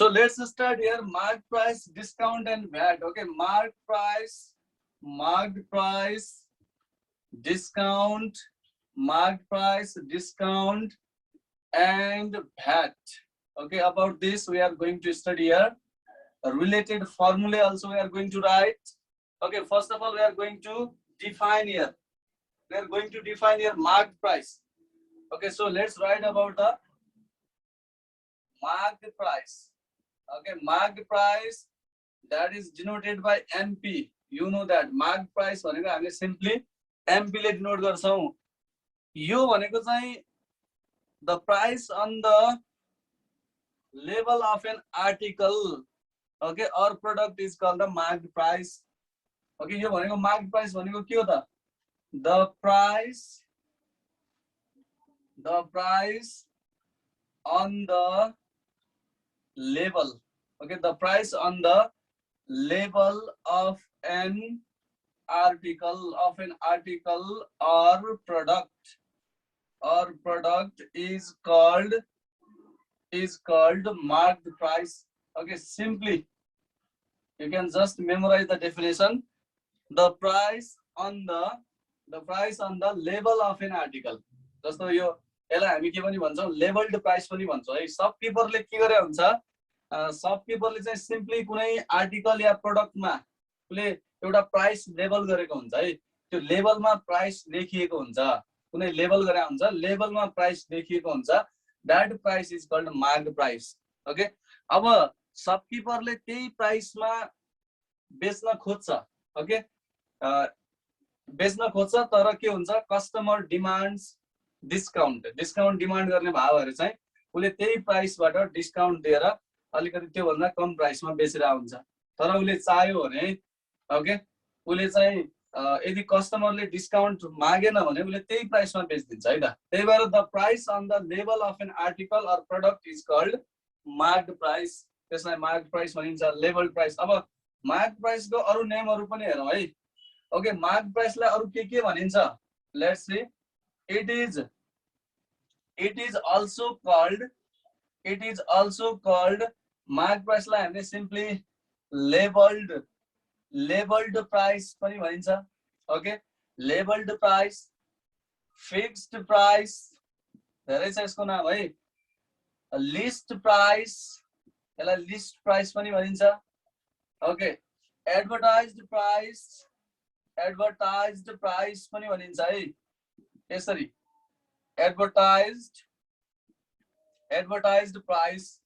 So let's start here. Marked price, discount, and VAT. Okay, marked price, discount, marked price, discount, and VAT. Okay, about this we are going to study here. A related formula also we are going to write. Okay, first of all we are going to define here. We are going to define here marked price. Okay, so let's write about the marked price. Okay, marked price, that is denoted by MP. You know that marked price भनेको हामीले simply MP ले denote गर्छौं. यो भनेको चाहिँ the price on the level of an article, okay, or product is called the marked price. Okay, यो भनेको marked price भनेको के हो त? The price on the level. Okay, the price on the level of an article or product is called marked price. Okay, simply you can just memorize the definition. The price on the level of an article. जस्तो यो यसलाई हामी के पनि भन्छौं, लेभल्ड price पनि भन्छौं है. शपकीपरले के गरे हुन्छ, शपकीपरले चाहिँ सिम्पली कुनै आर्टिकल या प्रोडक्टमा उसले एउटा प्राइस लेभल गरेको हुन्छ है. त्यो लेभलमा प्राइस लेखिएको हुन्छ, कुनै लेभल गरे हुन्छ, लेभलमा प्राइस लेखिएको हुन्छ. That price is called marked price. Okay, अब शपकीपरले त्यही प्राइसमा बेच्न खोज्छ. ओके, बेच्न खोज्छ, तर के हुन्छ, कस्टमर डिमान्ड्स डिस्काउन्ट डिमान्ड गर्ने भावहरु चाहिँ उले त्यही प्राइसबाट डिस्काउन्ट दिएर अलिकति त्यो भन्दा कम प्राइसमा बेचेर हुन्छ. तर उले चाह्यो भने, ओके, उले चाहिँ यदि कस्टमरले डिस्काउन्ट मागेन भने उले त्यही प्राइसमा बेच्दिन्छ है त. त्यही भएर द प्राइस अन द लेभल of an article or product is called marked price. त्यसलाई मार्क्ड प्राइस भनिन्छ, लेभल्ड प्राइस. अब मार्क्ड प्राइसको अरु नेमहरु पनि हेरौं है. ओके, मार्क्ड प्राइसलाई अरु के भनिन्छ? Let's see. It is also called marked price लाई हामीले simply labeled price पनि भनिन्छ. Okay, labeled price, fixed price, धेरै छ यसको नाम है. list price, यसलाई list price पनि भनिन्छ. ओके, advertised price पनि भनिन्छ है. यसरी advertised price.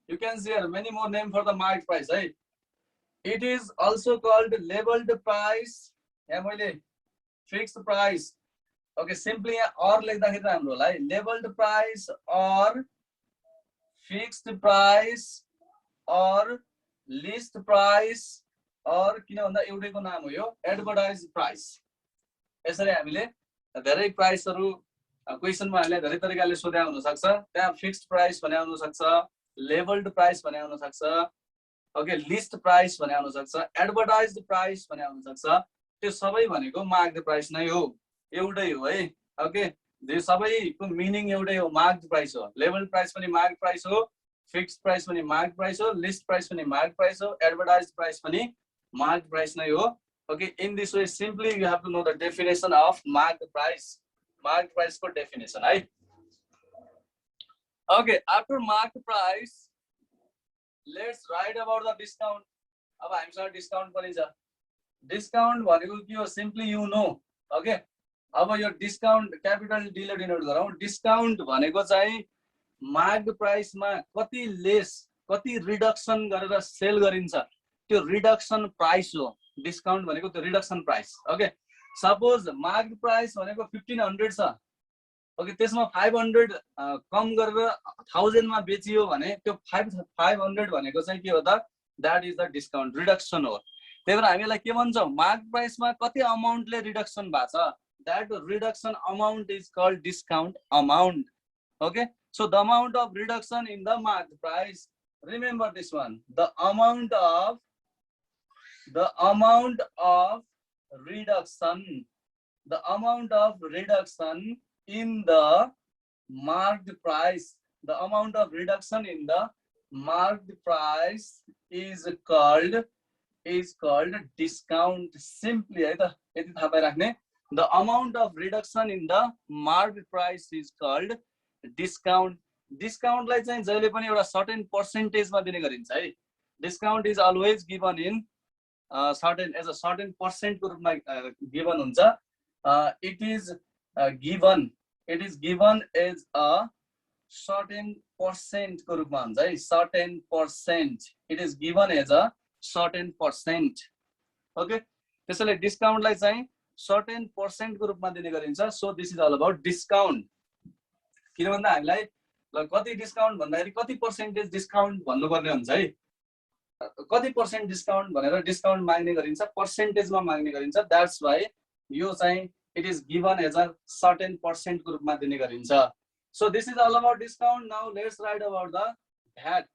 You can see here many more name for the marked price, right? It is also called labeled price. यहाँ मैले fixed price. Okay, simply or लेख्दाखेरि राम्रो होला है. Labeled price or fixed price or list price or किन भन्दा एउटैको नाम हो यो, advertised price. यसरी हामीले धेरै प्राइसहरु क्वेशनमा हामीले धेरै तरिकाले सोधे हुन सक्छ. त्यहाँ फिक्स्ड प्राइस भने हुन सक्छ, लेभल्ड प्राइस भने हुन सक्छ, ओके, लिस्ट प्राइस भने हुन सक्छ, एडभर्टाइज्ड प्राइस भने हुन सक्छ. त्यो सबै भनेको मार्क्ड प्राइस नै हो, एउटै हो है. ओके, यो सबैको मिनिङ एउटै हो, मार्क्ड प्राइस हो. लेभल्ड प्राइस पनि मार्क्ड प्राइस हो, फिक्स्ड प्राइस पनि मार्क्ड प्राइस हो, लिस्ट प्राइस पनि मार्क्ड प्राइस हो, एडभर्टाइज्ड प्राइस पनि मार्क्ड प्राइस नै हो. Okay, in this way, simply you have to know the definition of marked price. Marked price for definition, right? Okay, after marked price, let's write about the discount. अब हामीसँग discount पनि छ. Discount भनेको के हो? Simply you know. Okay, अब यो discount capital D ले डिनोट गरौँ. डिस्काउन्ट भनेको चाहिँ मार्क्ड प्राइसमा कति लेस, कति रिडक्सन गरेर सेल गरिन्छ, त्यो रिडक्सन प्राइस हो. डिस्काउन्ट भनेको त्यो reduction price. Okay, suppose marked price भनेको 1500 छ. ओके, त्यसमा 500 कम गरेर 1000 मा बेचियो भने त्यो 500 भनेको चाहिँ के हो त? That is the discount, reduction हो. त्यही भएर हामीलाई के भन्छौं, मार्क्ड प्राइसमा कति अमाउन्टले रिडक्सन भएको छ, that reduction amount is called discount amount. Okay, so the amount of reduction in the marked price, remember this one, the amount of reduction in the marked price, the amount of reduction in the marked price is called discount. Simply है त यति थाहा पाइराख्ने, the amount of reduction in the marked price is called discount. Discount लाई चाहिँ जहिले पनि एउटा certain percentage मा दिने गरिन्छ है. Discount is always given in certain as a certain percent को रूपमा given हुन्छ. It is given as a certain percent को रूपमा हुन्छ है. Certain percent. It is given as a certain percent. Okay. त्यसैले discount लाई चाहिँ certain percent को रूपमा दिने गरिन्छ. So this is all about discount. किन भन्दा हामीलाई ल कति डिस्काउन्ट भन्दाखेरि कति पर्सेन्टेज डिस्काउन्ट भन्नुपर्ने हुन्छ है. कति पर्सेन्ट डिस्काउन्ट भनेर डिस्काउन्ट माग्ने गरिन्छ, पर्सेन्टेजमा माग्ने गरिन्छ. द्याट्स वाइ यो चाहिँ it is given as a certain percent को रूपमा दिने गरिन्छ. So this is all about discount. Now let's write about the VAT.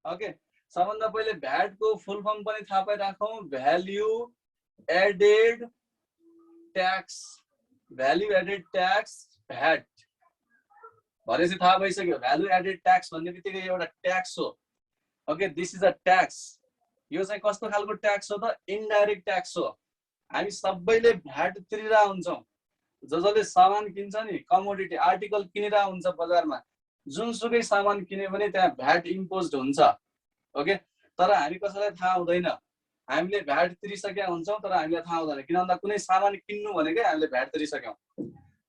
Okay, सबभन्दा पहिले भ्याट को फुल फर्म पनि थाहा पाइराखौँ. Value added tax. Value added tax VAT भनेपछि थाहा भइसक्यो. भ्यालु एडेड ट्याक्स भन्ने बित्तिकै एउटा ट्याक्स हो. Okay, this is a tax. यो चाहिँ कस्तो खालको ट्याक्स हो त? इनडाइरेक्ट ट्याक्स हो. हामी सबैले भ्याट तिरिरहेका हुन्छौँ. जसले सामान किन्छ नि, कमोडिटी आर्टिकल किनिरहेका हुन्छ बजारमा, जुनसुकै सामान किने पनि त्यहाँ भ्याट इम्पोज्ड हुन्छ. ओके, तर हामी कसैलाई थाहा हुँदैन. हामीले भ्याट तिरिसकेका हुन्छौँ तर हामीलाई थाहा हुँदैन. किन भन्दा कुनै सामान किन्नु भनेकै हामीले भ्याट तिरिसक्यौँ.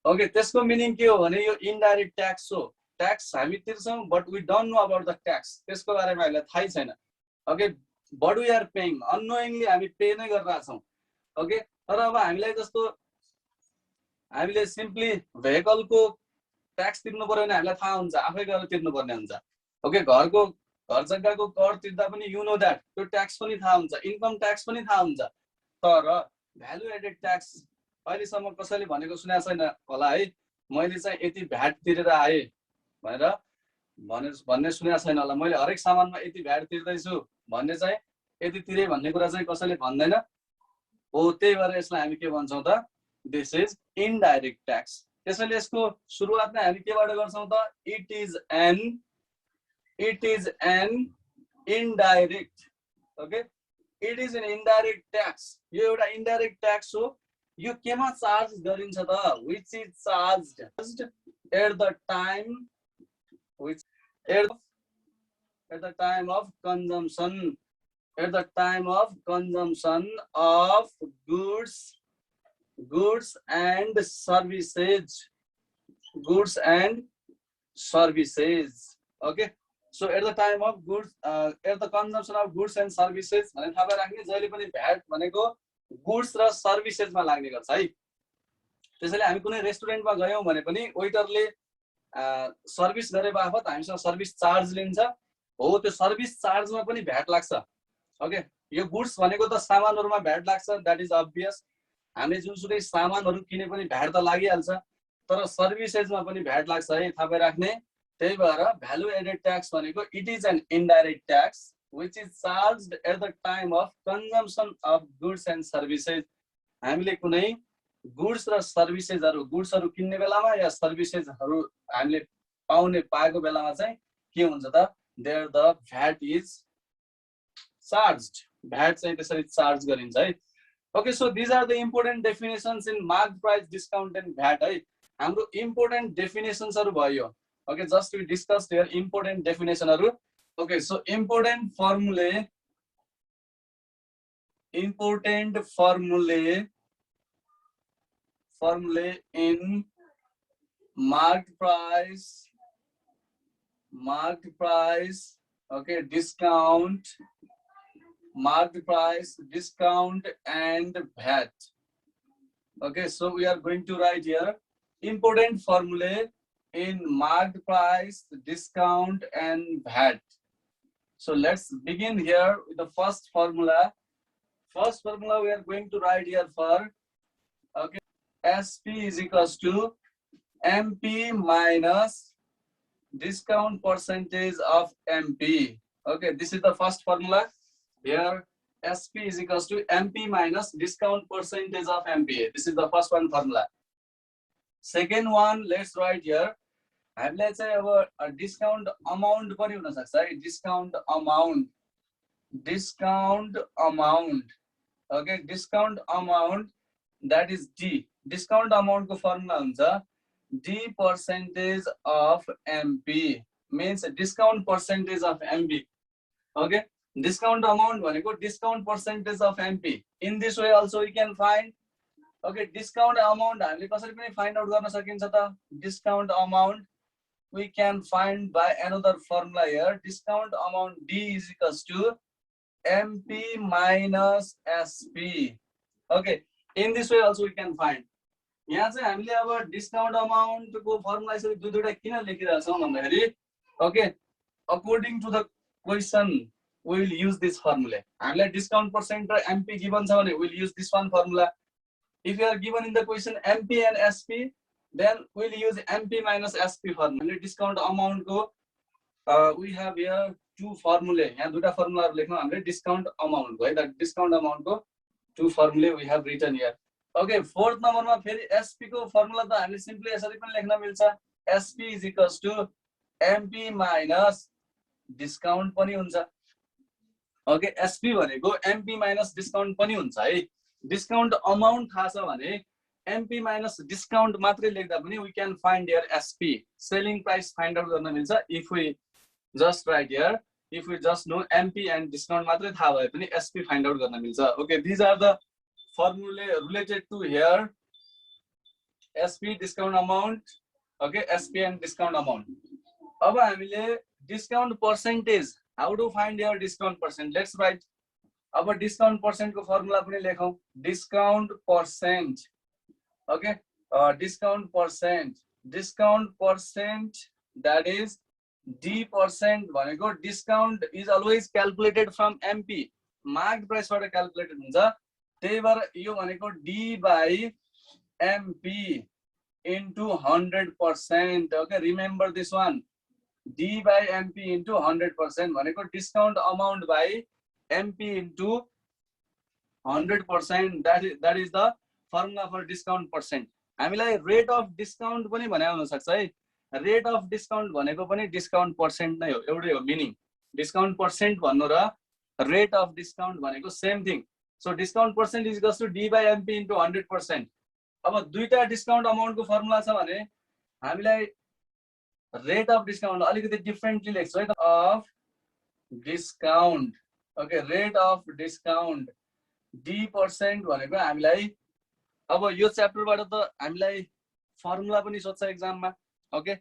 ओके, त्यसको मिनिङ के हो भने यो इनडाइरेक्ट ट्याक्स हो. ट्याक्स हामी तिर्छौँ but we don't know about the tax. त्यसको बारेमा हामीलाई थाहै छैन. Okay, but we are paying. Unknowingly हामी पे नै गरिरहेछौँ. ओके, तर अब हामीलाई जस्तो हामीले सिम्पली भेहिकलको ट्याक्स तिर्नु पर्यो भने हामीलाई थाहा हुन्छ, आफै गएर तिर्नुपर्ने हुन्छ. ओके, घर जग्गाको कर तिर्दा पनि यु नो द्याट त्यो ट्याक्स पनि थाहा हुन्छ, इन्कम ट्याक्स पनि थाहा हुन्छ. तर भ्यालु एडेड ट्याक्स अहिलेसम्म कसैले भनेको सुनेको छैन होला है. मैले चाहिँ यति भ्याट तिरेर आएँ भनेर भन्ने सुनेको छैन होला. मैले हरेक सामानमा यति भ्याट तिर्दैछु भन्ने चाहिँ यति तिरे भन्ने कुरा चाहिँ कसैले भन्दैन हो. त्यही भएर यसलाई हामी के भन्छौँ त? This is indirect tax. त्यसैले यसको सुरुवात नै हामी केबाट गर्छौँ त? It is an indirect. Okay, it is an indirect tax. यो एउटा इनडाइरेक्ट ट्याक्स हो. यो केमा चार्ज गरिन्छ त? which is charged at the time of consumption. At the time of consumption of goods and services. Okay, so at the time of goods at the consumption of goods and services भने थाहा राख्ने. जहिले पनि VAT भनेको goods र सर्भिसेसमा लाग्ने गर्छ है. त्यसैले हामी कुनै रेस्टुरेन्टमा गयौँ भने पनि वेटरले सर्भिस गरे बापत हामीसँग सर्भिस चार्ज लिन्छ. हो, त्यो सर्भिस चार्जमा पनि भ्याट लाग्छ. ओके, यो गुड्स भनेको त सामानहरुमा भ्याट लाग्छ. That is obvious. हामीले जुनसुकै सामानहरु किने पनि भ्याट त लागिहाल्छ. तर सर्भिसेसमा पनि भ्याट लाग्छ है, थाहा राख्ने. त्यही भएर भ्यालु एडेड ट्याक्स भनेको it is an indirect tax which is charged at the time of consumption of goods and services. हामीले कुनै गुड्स र सर्भिसेसहरु, गुड्सहरु किन्ने बेलामा या सर्भिसेसहरु हामीले पाउने पाएको बेलामा चाहिँ के हुन्छ त? there the VAT is charged. VAT चाहिँ त्यसरी चार्ज गरिन्छ है. Okay, so these are the important definitions in marked price, discount and VAT है. हाम्रो important definitions हरु भयो. Okay, just we discussed here important definition हरु. Okay, so important formulae in marked price, okay, discount, marked price, discount and VAT. Okay, so we are going to write here important formulae in marked price, discount and VAT. So let's begin here with the first formula. First formula we are going to write here for, okay, SP is equals to MP minus discount percentage of MP. Okay, this is the first formula. Here SP is equals to MP minus discount percentage of MP. This is the first one formula. Second one, let's write here. हामीलाई चाहिँ अब discount amount पनि हुन सक्छ है discount amount okay discount amount that is D discount amount को formula हुन्छ D percentage of MP means discount percentage of MP okay discount amount भनेको discount percentage of MP in this way also we can find okay discount amount हामीले कसरी पनि find out गर्न सकिन्छ त discount amount we can find by another formula here discount amount D is equals to MP minus SP okay in this way also we can find यहाँ चाहिँ हामीले अब डिस्काउन्ट अमाउन्ट को फर्मुला यसरी दुई दुईटा किन लेखिरहेका छौं भन्दाखेरि okay according to the question we will use this formula हामीलाई डिस्काउन्ट पर्सेन्ट र MP गिवन छ भने we will use this one formula if you are given in the question MP and SP then we will use MP minus SP formula discount amount को we have here two formula यहाँ दुईटा फर्मुलाहरु लेख्नु हामीले discount amount को है the discount amount को two formula we have written here okay fourth number मा फेरि SP को फर्मुला त हामीले सिम्पली यसरी पनि लेख्न मिल्छ SP is equals to MP minus discount पनि हुन्छ ओके SP भनेको MP माइनस डिस्काउन्ट पनि हुन्छ है डिस्काउन्ट अमाउन्ट थाहा छ भने MP माइनस डिस्काउन्ट मात्रै लेख्दा पनि we can find here SP selling price find out गर्न मिल्छ if we just write here if we just know MP and discount मात्रै थाहा भए पनि SP find out गर्न मिल्छ okay these are the formulae related to here SP discount amount okay SP and discount amount अब हामीले discount percentage how to find your discount percent let's write अब discount percent को formula पनि लेखौं discount percent okay discount percent that is D percent भनेको discount is always calculated from MP marked price बाट calculated हुन्छ त्यही भएर यो भनेको D by MP into 100% okay remember this one D by MP into 100% भनेको discount amount by MP into 100% that is the formula for discount percent हामीलाई rate of discount पनि भने हुन सक्छ है रेट अफ डिस्काउन्ट भनेको पनि डिस्काउन्ट पर्सेन्ट नै हो एउटै हो मिनिङ डिस्काउन्ट पर्सेन्ट भन्नु र रेट अफ डिस्काउन्ट भनेको same thing so discount percent is equals to D by MP into 100% अब दुईटा डिस्काउन्ट अमाउन्ट को फर्मुला छ भने हामीलाई रेट अफ डिस्काउन्ट अलिकति डिफरेन्टली लेख्छौ है of discount okay rate of discount D% भनेको हामीलाई अब यो च्याप्टरबाट त हामीलाई फर्मुला पनि सोध्छ एक्जाममा ओके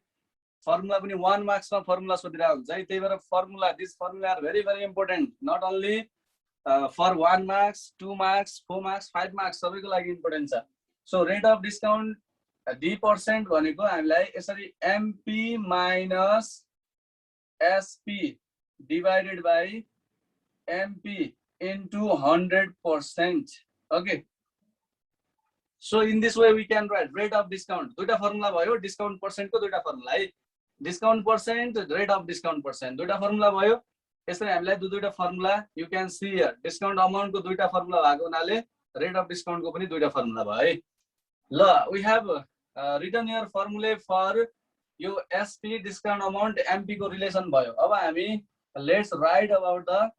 फर्मुला पनि 1 मार्क्स मा फर्मुला सोधिरा हुन्छ है त्यही भएर formula this formula are very very important not only for 1 marks 2 marks 4 marks 5 marks सबैको लागि इम्पोर्टेन्ट छ so rate of discount D% भनेको हामीलाई यसरी MP minus SP divided by MP into 100% okay so in this way we can write rate of discount दुईटा formula भयो discount percent को दुईटा फर्मुला है discount percent rate of discount percent दुईटा formula भयो यसरी हामीलाई दुईटा formula you can see here discount amount को दुईटा फर्मुला भएको हुनाले रेट अफ डिस्काउन्ट को पनि दुईटा फर्मुला भयो है ल we have written here formula for यो SP डिस्काउन्ट अमाउन्ट MP को रिलेसन भयो अब हामी let's write about the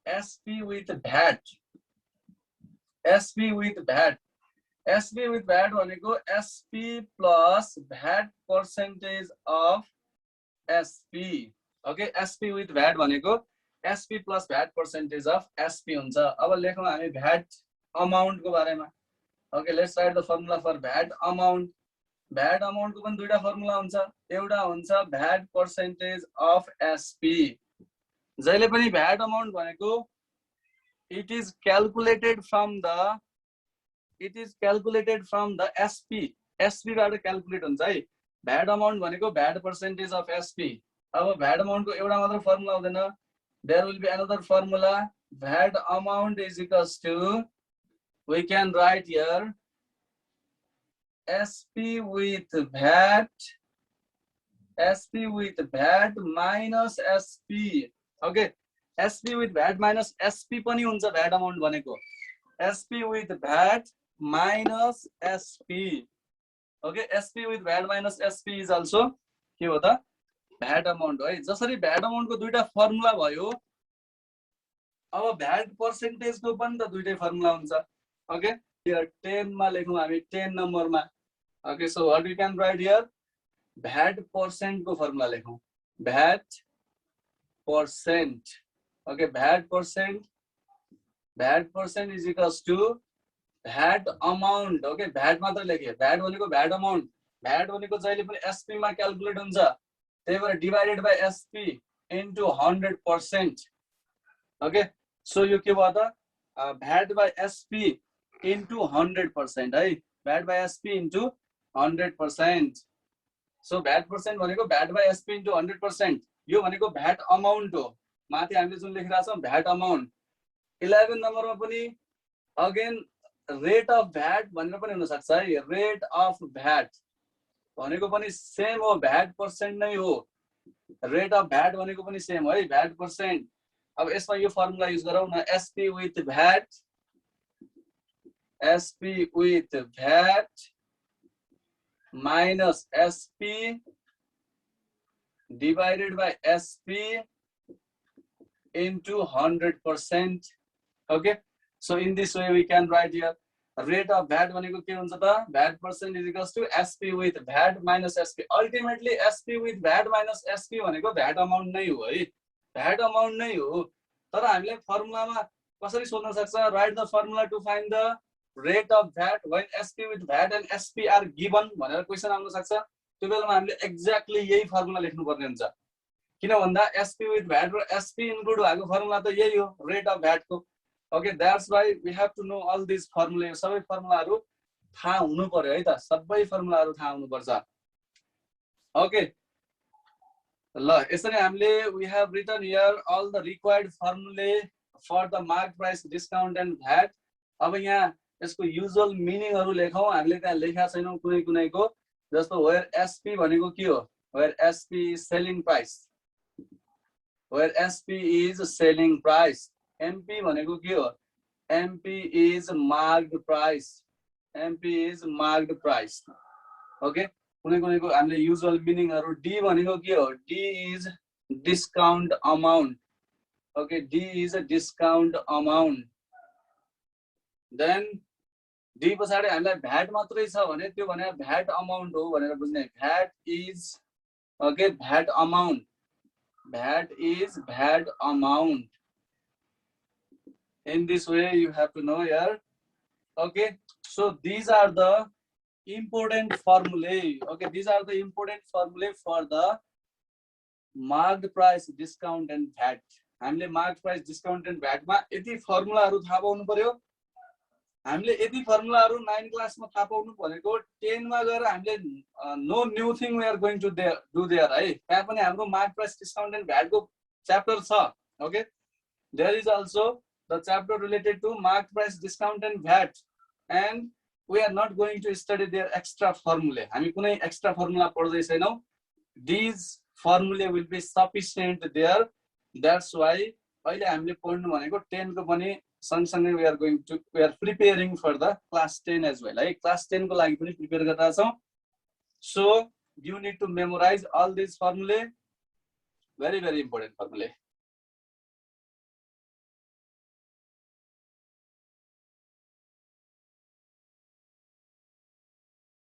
SP with VAT SP with VAT SP with VAT भनेको SP plus VAT percentage of SP okay SP with VAT भनेको SP plus VAT percentage of SP हुन्छ अब लेखौं हामी VAT amount को बारेमा okay let's write the formula for VAT amount को पनि दुईटा फर्मुला हुन्छ एउटा हुन्छ VAT percentage of SP जहिले पनि VAT amount भनेको it is calculated from the SP बाट क्याल्कुलेट हुन्छ है VAT amount भनेको VAT percentage of SP अब VAT amount को एउटा मात्र फर्मुला हुँदैन there will be another formula VAT amount is equals to we can write here SP with VAT minus SP okay SP with VAT minus SP पनि हुन्छ VAT amount भनेको SP with VAT minus SP okay SP with VAT minus SP is also के हो त VAT amount है जसरी VAT अमाउन्टको दुईटा formula भयो अब भ्याट पर्सेन्टेजको पनि त दुईटै फर्मुला हुन्छ ओके हियर 10 मा लेखौं हामी 10 नम्बरमा okay so what we can write here VAT percent को फर्मुला लेखौं VAT percent okay VAT percent is equals to VAT amount okay VAT मात्र लेखे भ्याट भनेको भ्याट अमाउन्ट भ्याट भनेको जहिले पनि एसपी मा क्याल्कुलेट हुन्छ त्यही भएर divided by SP into 100% okay so यो के भयो त भ्याट बाइ एसपी इन्टु 100% है VAT by SP into 100% so VAT percent भनेको भ्याट बाइ एसपी इन्टु 100% यो भनेको भ्याट अमाउन्ट हो माथि हामीले जुन लेखिरहेका छौं भ्याट अमाउन्ट 11 नम्बरमा पनि अगेन रेट अफ भ्याट भनेर पनि हुन सक्छ है रेट अफ भ्याट भनेको पनि सेम हो भ्याट पर्सेन्ट नै हो रेट अफ भ्याट भनेको पनि सेम है भ्याट पर्सेन्ट अब यसमा यो फर्मुला युज गरौँ न SP with VAT minus SP divided by SP into 100%. Okay, so in this way we can write here rate of VAT भनेको के हुन्छ त VAT percent is equals to SP with VAT minus SP. Ultimately SP with VAT minus SP भनेको VAT amount नै हो है VAT amount नै हो तर हामीले फर्मुलामा कसरी सोध्न सक्छ write the formula to find the rate of VAT when SP with VAT and SP are given भनेर क्वेशन आउन सक्छ त्यो बेलामा हामीले एक्ज्याक्टली यही फर्मुला लेख्नु पर्ने हुन्छ किन भन्दा एसपी विथ भ्याट र एसपी इन्क्लुड भएको फर्मुला त यही हो रेट अफ भ्याट को okay that's why we have to know all this formula सबै फर्मुलाहरु थाहा हुनु पर्यो है त सबै फर्मुलाहरु थाहा हुनु पर्छ ओके ल यसरी हामीले we have written here all the required formulae for the mark price discount and VAT अब यहाँ यसको युजुअल मिनिङहरु लेखौं हामीले त्यहाँ लेखा छैनौं कुनै कुनैको जस्तो where SP भनेको के हो where SP is selling price where SP is selling price MP भनेको के हो MP is marked price MP is marked price okay कुनै कुनैको हामीले युजुअल मिनिङहरु D भनेको के हो D is discount amount okay D is a discount amount then D पछाडी हामीलाई भ्याट मात्रै छ भने त्यो भने भ्याट अमाउन्ट हो भनेर बुझ्ने VAT is okay VAT amount in this way you have to know here okay so these are the important formulae okay these are the important formulae for the marked price discount and VAT हामीले marked price discount and VAT मा यति फर्मुलाहरु थाहा पाउनु पर्यो हामीले यदि फर्मुलाहरु 9 क्लासमा थाहा पाउनु भनेको 10 मा गएर हामीले no new thing we are going to do there है त्यहाँ पनि हाम्रो mark price discount and VAT को च्याप्टर छ okay there is also the chapter related to mark price discount and VAT and we are not going to study there extra formulae हामी कुनै extra formula पढ्दै छैनौं this formulae will be sufficient there that's why अहिले हामीले पढ्नु भनेको 10 को पनि सँगसँगै we are preparing for the class 10 as well है class 10 को लागि पनि प्रिपेयर गरिरहेका छौं so you need to memorize all these formulae very important formulae